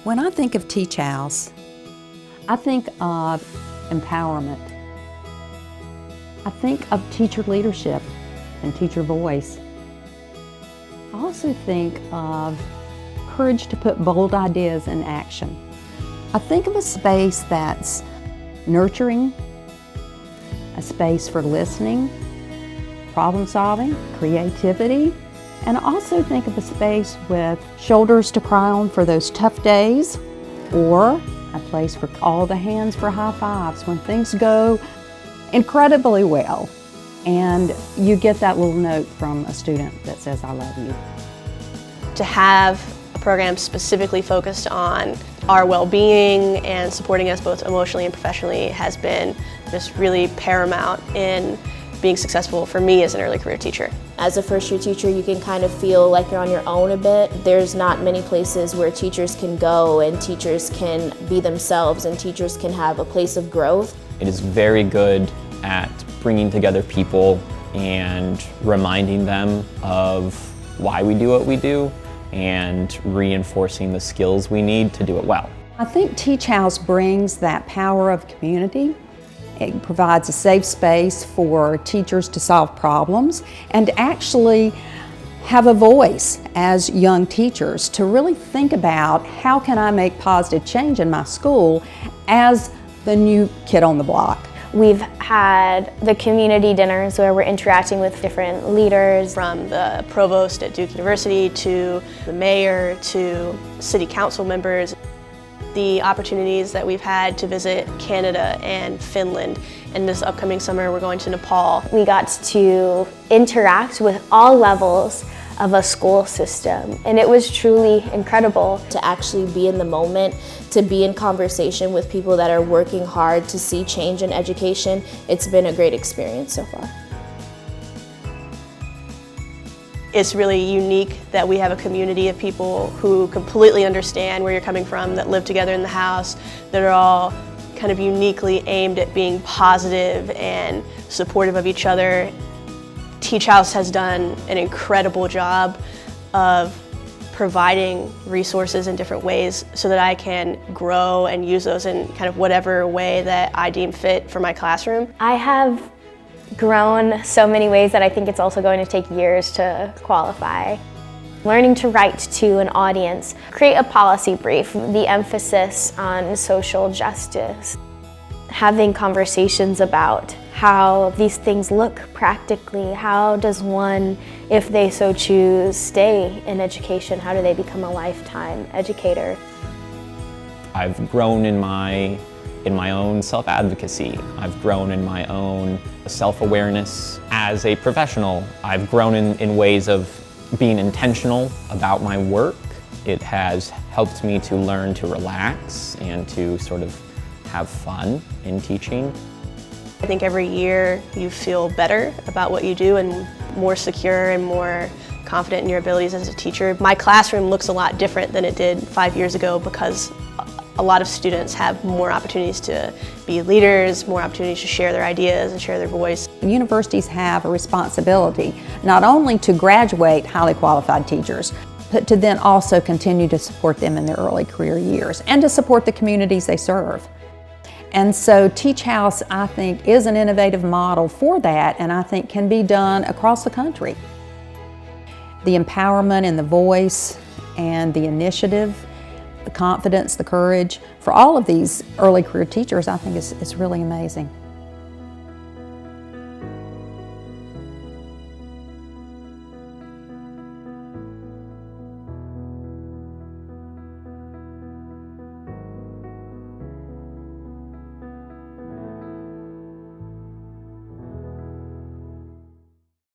When I think of TeachHouse, I think of empowerment. I think of teacher leadership and teacher voice. I also think of courage to put bold ideas in action. I think of a space that's nurturing, a space for listening, problem solving, creativity, and I also think of a space with shoulders to cry on for those tough days, or a place for all the hands for high fives when things go incredibly well and you get that little note from a student that says, "I love you." To have a program specifically focused on our well-being and supporting us both emotionally and professionally has been just really paramount in being successful for me as an early career teacher. As a first-year teacher, you can kind of feel like you're on your own a bit. There's not many places where teachers can go and teachers can be themselves and teachers can have a place of growth. It is very good at bringing together people and reminding them of why we do what we do and reinforcing the skills we need to do it well. I think TeachHouse brings that power of community. It provides a safe space for teachers to solve problems and actually have a voice as young teachers to really think about how can I make positive change in my school as the new kid on the block. We've had the community dinners where we're interacting with different leaders. From the provost at Duke University to the mayor to city council members. The opportunities that we've had to visit Canada and Finland, and this upcoming summer we're going to Nepal. We got to interact with all levels of a school system, and it was truly incredible. To actually be in the moment, to be in conversation with people that are working hard to see change in education, it's been a great experience so far. It's really unique that we have a community of people who completely understand where you're coming from, that live together in the house, that are all kind of uniquely aimed at being positive and supportive of each other. TeachHouse has done an incredible job of providing resources in different ways so that I can grow and use those in kind of whatever way that I deem fit for my classroom. I have grown so many ways that I think it's also going to take years to qualify. Learning to write to an audience, create a policy brief, the emphasis on social justice, having conversations about how these things look practically. How does one, if they so choose, stay in education? How do they become a lifetime educator? I've grown in my own self-advocacy. I've grown in my own self-awareness. As a professional, I've grown in ways of being intentional about my work. It has helped me to learn to relax and to sort of have fun in teaching. I think every year you feel better about what you do and more secure and more confident in your abilities as a teacher. My classroom looks a lot different than it did 5 years ago because a lot of students have more opportunities to be leaders, more opportunities to share their ideas and share their voice. Universities have a responsibility not only to graduate highly qualified teachers, but to then also continue to support them in their early career years and to support the communities they serve. And so TeachHouse, I think, is an innovative model for that, and I think can be done across the country. The empowerment and the voice and the initiative, the confidence, the courage, for all of these early career teachers, I think is really amazing.